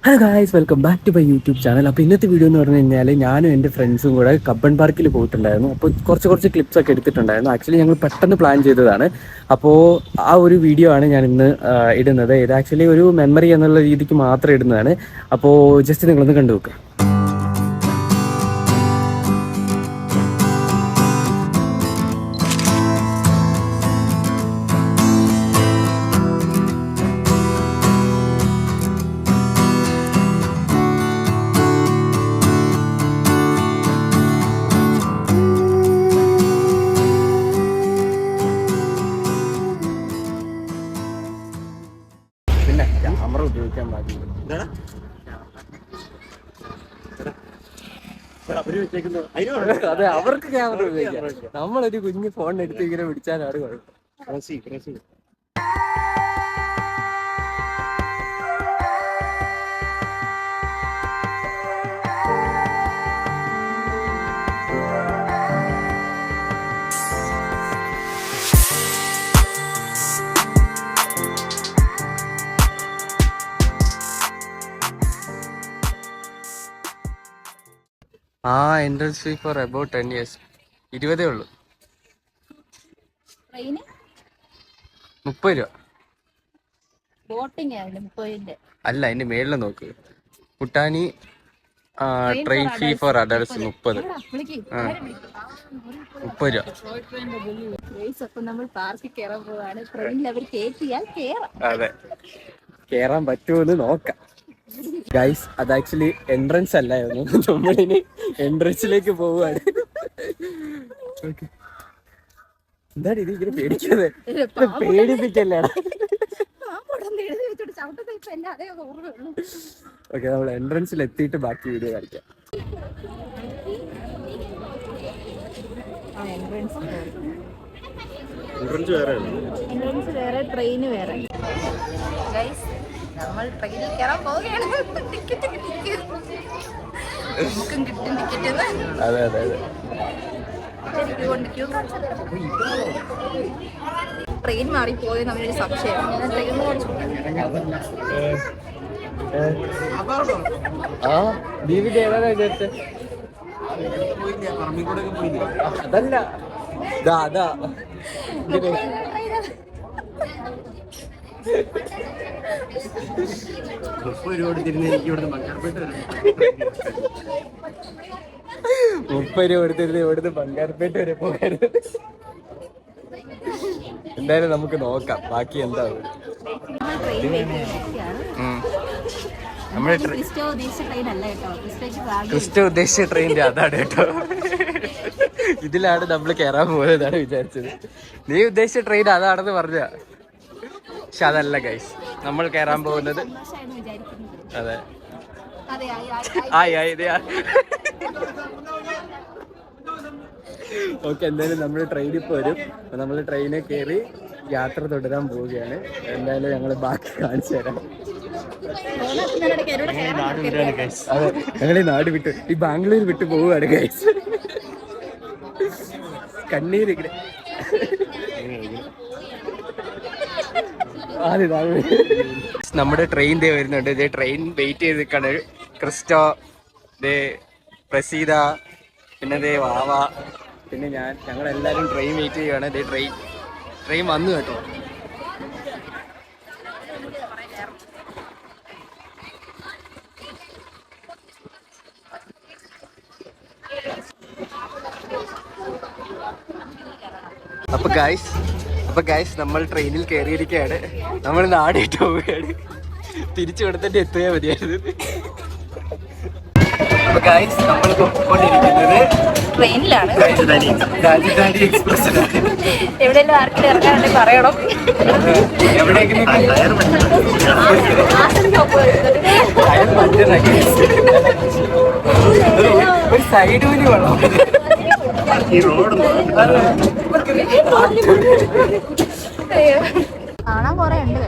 Hello guys, welcome back to my YouTube channel. അപ്പോൾ ഇന്നത്തെ video എന്ന് പറഞ്ഞു കഴിഞ്ഞാൽ ഞാനും എൻ്റെ ഫ്രണ്ട്സും കൂടെ കബ്ബൺ പാർക്കിൽ പോയിട്ടുണ്ടായിരുന്നു. അപ്പോൾ കുറച്ച് ക്ലിപ്സ് ഒക്കെ എടുത്തിട്ടുണ്ടായിരുന്നു. ആക്ച്വലി ഞങ്ങൾ പെട്ടെന്ന് പ്ലാൻ ചെയ്തതാണ്. അപ്പോൾ ആ ഒരു വീഡിയോ ആണ് ഞാൻ ഇന്ന് ഇടുന്നത്. ഇത് ആക്ച്വലി ഒരു മെമ്മറി എന്നുള്ള രീതിക്ക് മാത്രം ഇടുന്നതാണ്. അപ്പോൾ ജസ്റ്റ് നിങ്ങളൊന്ന് കണ്ടു നോക്കുക. പിന്നെ ക്യാമറ ഉപയോഗിക്കാൻ പാടില്ല. അതെ, അവർക്ക് ക്യാമറ ഉപയോഗിക്കാം. നമ്മളൊരു കുഞ്ഞു ഫോൺ എടുത്ത് ഇങ്ങനെ പിടിച്ചാലാണ് കുഴപ്പം. Entrance fee for about 10 years. 20 ഉള്ളു. 30 രൂപ. അല്ല, അതിന്റെ മേളിൽ നോക്ക്. കുട്ടാനി ട്രെയിൻ ഫീ ഫോർ അഡൽട്സ് 30. 30 രൂപ. അതെ, കേറാൻ പറ്റുമെന്ന് നോക്കാം ഗൈസ്. അത് ആക്ച്വലി എൻട്രൻസ് അല്ലായിരുന്നു. നമ്മളിനി എൻട്രൻസിലേക്ക് പോവുകയാണ്. എന്താണ് ഇത് ഇങ്ങനെ പേടിക്കുന്നത്? പേടിപ്പിക്കല്ലേടാ. ഓക്കെ, നമ്മൾ എൻട്രൻസിൽ എത്തിയിട്ട് ബാക്കി വീഡിയോ കാണിക്കാം. എൻട്രൻസ് വേറെ, ട്രെയിന് വേറെ. നമ്മൾ ട്രെയിനിൽ കയറാൻ പോവുകയാണ്. ടിക്കറ്റ് നമുക്കും കിട്ടും ടിക്കറ്റ്. അതെ അതെ അതെ. ട്രെയിൻ മാറിപ്പോയി നമ്മളൊരു സംശയം. അതല്ല, അതാ 30 രൂപ കൊടുത്തിരുന്ന എനിക്ക് ഇവിടുന്ന് ബംഗാർപേട്ട വരെ. 30 രൂപ കൊടുത്തിരുന്ന ഇവിടുന്ന് ബംഗാർപേട്ട വരെ പോകായിരുന്നു. എന്തായാലും നമുക്ക് നോക്കാം ബാക്കി എന്താവും. ക്രിസ്റ്റോ ഉദ്ദേശിച്ച ട്രെയിനിന്റെ അതാണ് കേട്ടോ. ഇതിലാണ് നമ്മൾ കയറാൻ പോകുന്നതാണ് വിചാരിച്ചത്. നീ ഉദ്ദേശിച്ച ട്രെയിൻ അതാണെന്ന് പറഞ്ഞ, പക്ഷെ അതല്ല ഗൈസ്. നമ്മൾ കയറാൻ പോകുന്നത് അതെ ഓക്കെ. എന്തായാലും നമ്മൾ ട്രെയിനിൽ പോരും. നമ്മൾ ട്രെയിനിൽ കയറി യാത്ര തുടരാൻ പോവുകയാണ്. എന്തായാലും ഞങ്ങൾ ബാക്കി കാണിച്ചു തരാം. അതെ, ഞങ്ങൾ ഈ നാട് വിട്ട്, ഈ ബാംഗ്ലൂർ വിട്ട് പോവുകയാണ് ഗൈസ്. കണ്ണീരിങ്ങനെ. നമ്മുടെ ട്രെയിൻ ദേ വരുന്നുണ്ട്. ഇതേ ട്രെയിൻ വെയിറ്റ് ചെയ്ത് നിൽക്കാണ്. ക്രിസ്റ്റോ, ദേ പ്രസീത, പിന്നെ ദേ വാവ, പിന്നെ ഞങ്ങളെല്ലാവരും ട്രെയിൻ വെയിറ്റ് ചെയ്യുകയാണ്. ദേ ട്രെയിൻ വന്നു കേട്ടോ. അപ്പൊ ഗൈസ് നമ്മൾ ട്രെയിനിൽ കയറിയിരിക്കുകയാണ്. നമ്മൾ നാടിട്ട് പോവുകയാണ്. തിരിച്ചു കൊടുത്തിട്ട് എത്തുകയാ മതിയായിരുന്നു. അപ്പൊ ഗൈസ് നമ്മൾ പോയിക്കൊണ്ടിരിക്കുന്നത് ട്രെയിനിലാണ്. രാജധാനി എക്സ്പ്രസിലാണ്. എവിടെയെങ്കിലും ആർക്കും ഇറങ്ങാനുണ്ടെങ്കിൽ പറയണം. ഒരു സൈഡ് കൂലി വേണം. കാണാൻ കുറെ ഉണ്ട്.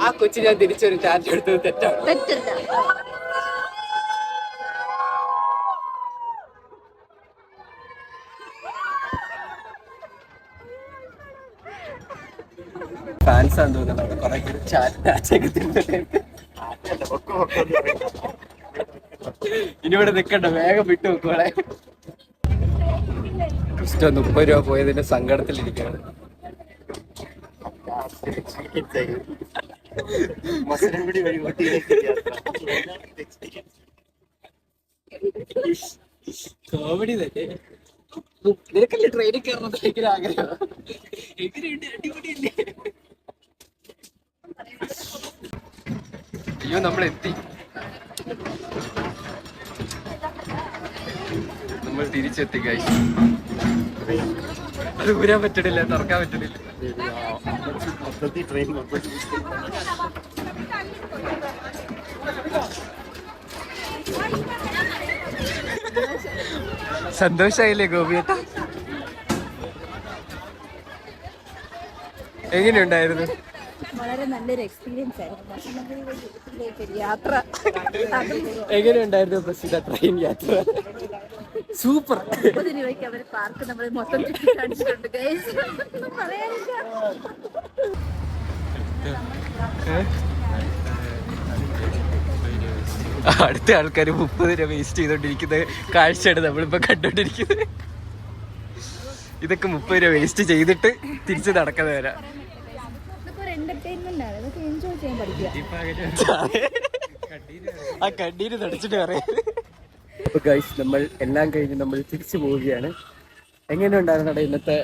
ആ കൊച്ചു ഞാൻ തിരിച്ചൊരു ചാറ്റ് എടുത്തത് തെറ്റാണ്. തെറ്റില്ല. ഫാൻസ് ആണെന്ന് തോന്നുന്നു കുറെ ചാറ്റൊക്കെ തിന്നിട്ട്. ഇനി ഇവിടെ നിക്കണ്ട, വേഗം വിട്ടു നോക്കുവാളെ. ക്രിസ്റ്റോ 30 രൂപ പോയതിന്റെ സങ്കടത്തിലിരിക്കുകയാണ്. മസനഗുഡി വഴി ഊട്ടിയിലേക്ക് കോമഡി തന്നെ. നിനക്കല്ലേ ട്രെയിനിൽ കയറണം ഭയങ്കര ആഗ്രഹം. എങ്ങനെയുണ്ട്? അടിപൊളിയല്ലേ? അയ്യോ നമ്മളെത്തി. നമ്മൾ തിരിച്ചെത്തി ഗൈസ്. അത് ഊരാൻ പറ്റണില്ല, തുറക്കാൻ പറ്റണില്ല. മൊത്തത്തിൽ ട്രെയിൻ സന്തോഷായില്ലേ ഗോപിയേട്ട? എങ്ങനെയുണ്ടായിരുന്നു? വളരെ നല്ലൊരു എക്സ്പീരിയൻസ് ആയിരുന്നു യാത്ര. എങ്ങനെയുണ്ടായിരുന്നു പ്രസിദ്ധ ട്രെയിൻ യാത്ര? സൂപ്പർ. 30 രൂപയ്ക്ക് അവർ പാർക്ക് നമ്മൾ മൊത്തം ചുറ്റി കാണിച്ചിട്ടുണ്ട് ഗൈസ്. പറയാനില്ല. അടുത്ത ആൾക്കാർ 30 രൂപ വേസ്റ്റ് ചെയ്തോണ്ടിരിക്കുന്ന കാഴ്ചയാണ് നമ്മളിപ്പോ കണ്ടോണ്ടിരിക്കുന്നത്. ഇതൊക്കെ 30 രൂപ വേസ്റ്റ് ചെയ്തിട്ട് തിരിച്ച് നടക്കുന്ന വരാം. ആ കണ്ണീര് നടച്ചിട്ട് പറയാം. അപ്പൊ ഗൈസ് നമ്മൾ എല്ലാം കഴിഞ്ഞ് നമ്മൾ തിരിച്ചു പോവുകയാണ്. എങ്ങനെ ഉണ്ടായിരുന്നട ഇന്നത്തെ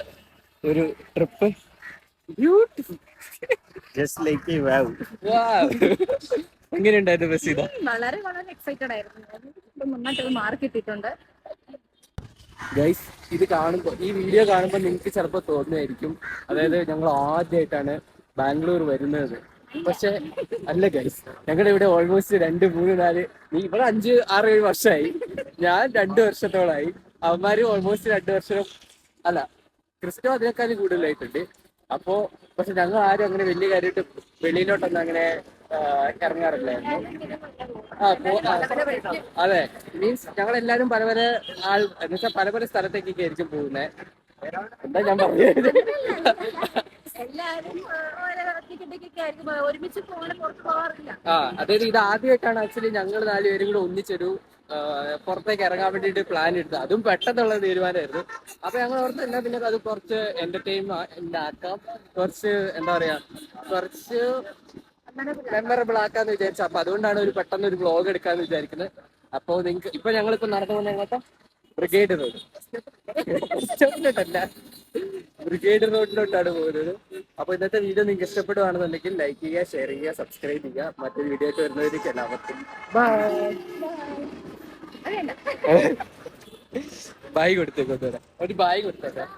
ഒരു trip? Beautiful. Just like wow. എങ്ങനെയുണ്ടായിരുന്നു ബസീദ? വളരെ വളരെ എക്സൈറ്റഡ് ആയിരുന്നു. മുന്നോട്ട് മാർക്ക് കിട്ടിയിട്ടുണ്ട് ഗൈസ്. ഇത് കാണുമ്പോ, ഈ വീഡിയോ കാണുമ്പോൾ നിങ്ങൾക്ക് ചിലപ്പോൾ തോന്നുമായിരിക്കും അതായത് ഞങ്ങൾ ആദ്യമായിട്ടാണ് ബാംഗ്ലൂർ വരുന്നത്. പക്ഷെ അല്ല ഗൈസ്, ഞങ്ങളുടെ ഇവിടെ ഓൾമോസ്റ്റ് 2, 3, 4 ഇവിടെ 5, 6, 7 വർഷമായി. ഞാൻ 2 വർഷത്തോളമായി. അവന്മാര് ഓൾമോസ്റ്റ് 2 വർഷം അല്ല, ക്രിസ്റ്റോ അതിനേക്കാളും കൂടുതലായിട്ടുണ്ട്. അപ്പോ പക്ഷെ ഞങ്ങൾ ആരും അങ്ങനെ വലിയ കാര്യമായിട്ട് വെളിയിലോട്ടൊന്നും അങ്ങനെ ഇറങ്ങാറില്ലായിരുന്നു. അതെ, മീൻസ് ഞങ്ങൾ എല്ലാരും പല പല എന്നുവെച്ചാൽ പല പല സ്ഥലത്തേക്കൊക്കെ ആയിരിക്കും പോകുന്നത്. എന്താ ഞാൻ പറഞ്ഞത്? അതായത് ഇത് ആദ്യമായിട്ടാണ് ആക്ച്വലി ഞങ്ങൾ 4 പേരും കൂടെ ഒന്നിച്ചൊരു പുറത്തേക്ക് ഇറങ്ങാൻ വേണ്ടിയിട്ട് പ്ലാൻ എടുത്തത്. അതും പെട്ടെന്നുള്ള തീരുമാനമായിരുന്നു. അപ്പൊ ഞങ്ങൾ ഓർത്ത് എന്നാ പിന്നെ അത് കുറച്ച് എന്റർടൈൻമെന്റ് ആക്കാം, കുറച്ച് എന്താ പറയാ, കുറച്ച് മെമ്മറബിൾ ആക്കാന്ന് വിചാരിച്ചു. അപ്പൊ അതുകൊണ്ടാണ് ഒരു പെട്ടെന്ന് ഒരു വ്ലോഗ് എടുക്കാന്ന് വിചാരിക്കുന്നത്. അപ്പൊ നിങ്ങൾക്ക് ഇപ്പൊ ഞങ്ങളിപ്പോ നടന്നു പോകുന്ന എങ്ങോട്ടാ? Brigade road. ബ്രിഗേഡ് റോഡിലോട്ടാണ് പോകുന്നത്. അപ്പൊ ഇന്നത്തെ വീഡിയോ നിങ്ങൾക്ക് ഇഷ്ടപ്പെടുകയാണെന്നുണ്ടെങ്കിൽ ലൈക്ക് ചെയ്യുക, ഷെയർ ചെയ്യുക, സബ്സ്ക്രൈബ് ചെയ്യുക. മറ്റൊരു വീഡിയോ ആയിട്ട് വരുന്നവരേക്ക് എല്ലാവർക്കും ബായ് കൊടുത്തേക്കോട്ടെ. ഒരു ബായ് കൊടുത്തേക്കാം.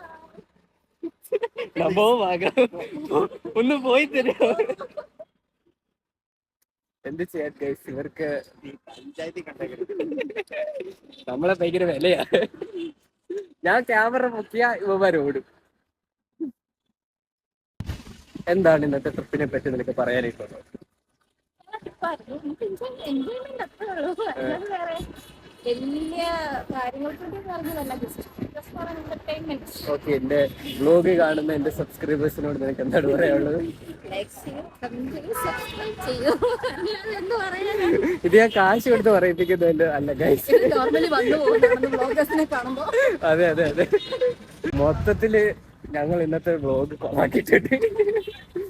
ഒന്ന് പോയി തരുമോ? എന്ത് ചെയ്യാൻ ഗൈസ്, ഇവർക്ക് പഞ്ചായത്തിൽ കണ്ടേ നമ്മളെ ഭയങ്കര വിലയാ. ഞാൻ ക്യാമറ പൊക്കിയ ഇവന്മാർ ഓടും. എന്താണ് ഇന്നത്തെ ട്രിപ്പിനെ പറ്റി നിനക്ക് പറയാനായിട്ടുള്ളത്? ഓക്കെ, എന്റെ വ്ലോഗ് കാണുന്ന എന്റെ സബ്സ്ക്രൈബേഴ്സിനോട് നിനക്ക് എന്താണ് പറയാനുള്ളത്? ഇത് ഞാൻ കാശ് കൊടുത്ത് പറയിപ്പിക്കുന്നതല്ലോ അല്ല ഗൈസ്. അതെ അതെ അതെ, മൊത്തത്തില് ഞങ്ങൾ ഇന്നത്തെ വ്ലോഗ് കൊളാക്കിയിട്ടുണ്ട്.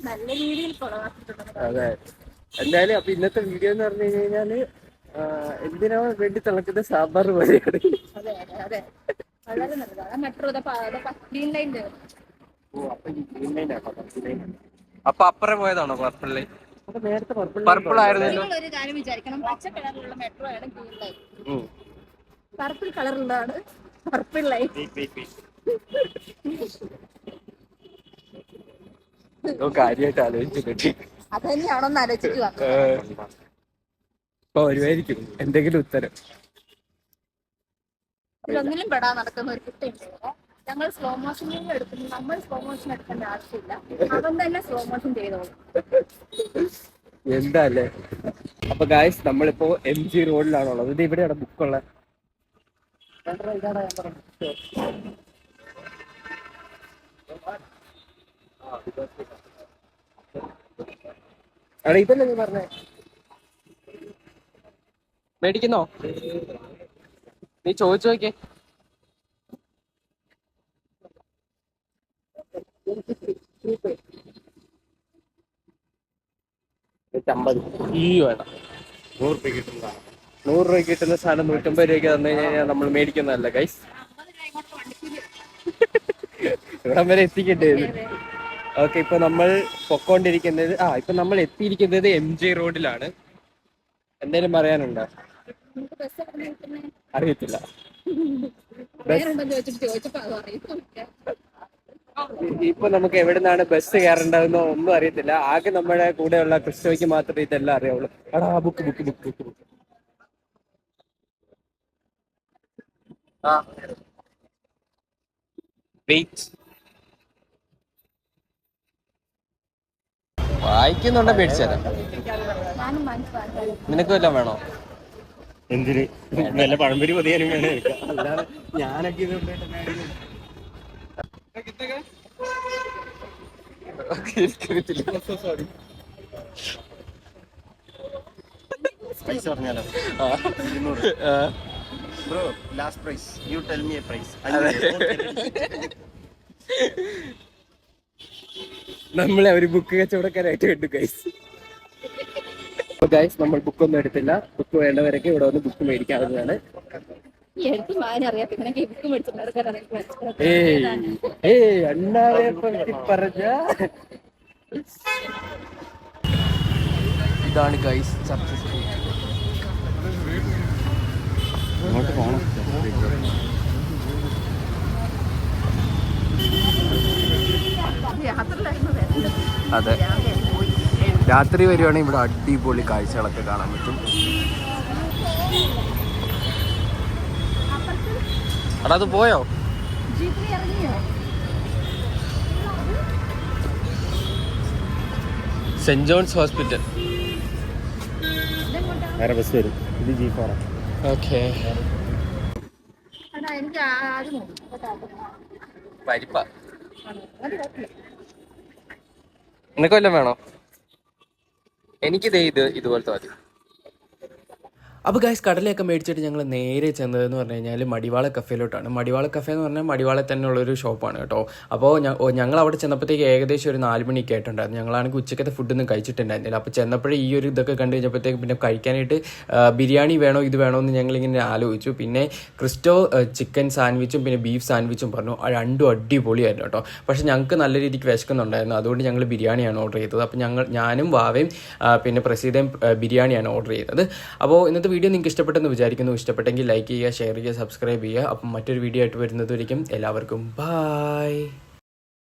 നല്ല രീതിയിൽ കൊളവാക്കിയിട്ടുണ്ട്. അതെ, എന്തായാലും അപ്പൊ ഇന്നത്തെ വീഡിയോ എന്ന് പറഞ്ഞു കഴിഞ്ഞാല് എന്തിനാ വേണ്ടി തിളക്കുന്ന സാമ്പാർ പോലെയാണ്. അതെ അതെ അതെ, വളരെ നല്ലതാണ്. Metro green line. അപ്പൊ അപ്പുറം പോയതാണോ പർപ്പിൾ ലൈൻ? നേരത്തെ പർപ്പിൾ ആയിരുന്നല്ലോ. ഒരു കാര്യം വിചാരിക്കണം, പച്ച കളറിലുള്ള മെട്രോ ആണ് ഗ്രീൻ ലൈൻ, പർപ്പിൾ കളറുള്ളതാണ് പർപ്പിൾ ലൈൻ. കാര്യമായിട്ട് ആലോചിച്ചിട്ട് അത് തന്നെയാണോന്ന് ആലോചിക്കുക. വരുമായിരിക്കും എന്തെങ്കിലും ഉത്തരം. ഇതിലൊന്നിലും പെടാൻ നടക്കുന്ന ഒരു കുട്ടിയുണ്ട് ഇവിടെ. ഞങ്ങൾ സ്ലോ മോഷനിൽ എടുക്കുന്നു. നമ്മൾ സ്ലോ മോഷൻ എടുക്കേണ്ട ആവശ്യമില്ല, അവൻ തന്നെ സ്ലോ മോഷൻ ചെയ്തോളൂ. എന്താ അല്ലേ? അപ്പൊ ഗായ്സ് നമ്മളിപ്പോ MG റോഡിലാണുള്ളത്. ഇത് ഇവിടെയാണ് ബുക്കുള്ള. അവിടെ ഇതല്ലേ നീ പറഞ്ഞേ? മേടിക്കുന്നോ? നീ ചോദിച്ചു നോക്കിയേ. ഈ വേണം 100 രൂപ കിട്ടുന്നതാണ്. 100 രൂപ കിട്ടുന്ന സാധനം 150 രൂപയ്ക്ക് തന്നു കഴിഞ്ഞാൽ നമ്മൾ മേടിക്കുന്നതല്ല ഗൈസ്. 50 രൂപ ഇങ്ങോട്ട് വണ്ടിക്കൂലി. ഇവിടം വരെ എത്തിക്കേണ്ടി വരും. ഓക്കെ, ഇപ്പൊ നമ്മൾ പൊക്കോണ്ടിരിക്കുന്നത് ഇപ്പൊ നമ്മൾ എത്തിയിരിക്കുന്നത് MG റോഡിലാണ്. എന്തേലും പറയാനുണ്ടോ? നമുക്ക് ബസ് എവിടെ കിട്ടുന്നത് അറിയത്തില്ല. വേറുണ്ടോ ചോദിച്ചപ്പോ അത് അറിയില്ല. ഇപ്പൊ നമുക്ക് എവിടെ നിന്നാണ് ബസ് കയറേണ്ടതെന്നോ ഒന്നും അറിയത്തില്ല. ആകെ നമ്മുടെ കൂടെയുള്ള ക്രിസ്റ്റോയ്ക്ക് മാത്രമേ ഇതെല്ലാം അറിയാവുള്ളൂ. എടാ ബുക്ക് വെയിറ്റ്. വായിക്കുന്നുണ്ടോ? മേടിച്ചാലോ? ഞാനും മനസ്സിലാക്കാം. നിനക്ക് വല്ലതും വേണോ? എന്തിന് വല്ല പഴംപൊരി പൊതിയാനും വേണം എടുക്കാം. അല്ലാതെ ഞാനൊക്കെ ഇത് പൈസ പറഞ്ഞാലോ? 200. Bro last price, you tell me a price. നമ്മളെ ഒരു ബുക്ക് കച്ചവടക്കാരായിട്ട് കണ്ടു ഗൈസ്. അപ്പൊ ഗൈസ് നമ്മൾ ബുക്കൊന്നും എടുത്തില്ല. ബുക്ക് വേണ്ടവരൊക്കെ ഇവിടെ വന്ന് ബുക്ക് മേടിക്കാവുന്നതാണ്. ഈ എഴുത്തും വായന അറിയാം, പിന്നെ ബുക്ക് മേടിച്ചിട്ടുണ്ടാക്കാൻ അണ്ണാരെ പറ്റി പറഞ്ഞ ഇതാണ് ഗൈസ് ചർച്ച. അങ്ങോട്ട് പോകണം. അതെ, രാത്രി വരുവാണെങ്കിൽ ഇവിടെ അടിപൊളി കാഴ്ചകളൊക്കെ കാണാൻ പറ്റും. എടാ അത് പോയോ? Saint John's Hospital. വേറെ ബസ് വരും. ഇത് G4. ഓക്കെ, എനിക്ക് ആദ്യം പരിപ്പ. നിനക്ക് വല്ലതും വേണോ? എനിക്കിത് ഇതുപോലത്തെ മതി. അപ്പോൾ ഗൈസ് കടലയൊക്കെ മേടിച്ചിട്ട് ഞങ്ങൾ നേരെ ചെന്നതെന്ന് പറഞ്ഞു കഴിഞ്ഞാൽ മടിവാള കഫേയിലോട്ടാണ്. മടിവാള കഫേ എന്ന് പറഞ്ഞാൽ മടിവാള തന്നെയുള്ളൊരു ഷോപ്പാണ് കേട്ടോ. അപ്പോൾ ഞങ്ങൾ അവിടെ ചെന്നപ്പോഴത്തേക്ക് ഏകദേശം ഒരു 4 മണിയൊക്കെ ആയിട്ടുണ്ടായിരുന്നു. ഞങ്ങളാണെങ്കിൽ ഉച്ചക്കത്തെ ഫുഡൊന്നും കഴിച്ചിട്ടുണ്ടായിരുന്നില്ല. അപ്പോൾ ചെന്നപ്പോഴേ ഈ ഒരു ഇതൊക്കെ കണ്ടു കഴിഞ്ഞപ്പോഴത്തേക്ക് പിന്നെ കഴിക്കാനായിട്ട് ബിരിയാണി വേണോ ഇത് വേണോ എന്ന് ഞങ്ങളിങ്ങനെ ആലോചിച്ചു. പിന്നെ ക്രിസ്റ്റോ ചിക്കൻ സാൻഡ്വിച്ചും പിന്നെ ബീഫ് സാൻഡ്വിച്ചും പറഞ്ഞു. രണ്ടും അടിപൊളിയായിരുന്നു കേട്ടോ. പക്ഷേ ഞങ്ങൾക്ക് നല്ല രീതിക്ക് വിശക്കുന്നുണ്ടായിരുന്നു. അതുകൊണ്ട് ഞങ്ങൾ ബിരിയാണിയാണ് ഓർഡർ ചെയ്തത്. അപ്പോൾ ഞാനും വാവയും പിന്നെ പ്രസീതയും ബിരിയാണിയാണ് ഓർഡർ ചെയ്തത്. അപ്പോൾ ഇന്നത്തെ വീഡിയോ നിങ്ങൾക്ക് ഇഷ്ടപ്പെട്ടെന്ന് വിചാരിക്കുന്നു. ഇഷ്ടപ്പെട്ടെങ്കിൽ ലൈക്ക് ചെയ്യുക, ഷെയർ ചെയ്യുക, സബ്സ്ക്രൈബ് ചെയ്യുക. അപ്പം മറ്റൊരു വീഡിയോ ആയിട്ട് വരുന്നതുവരെയും എല്ലാവർക്കും ബൈ.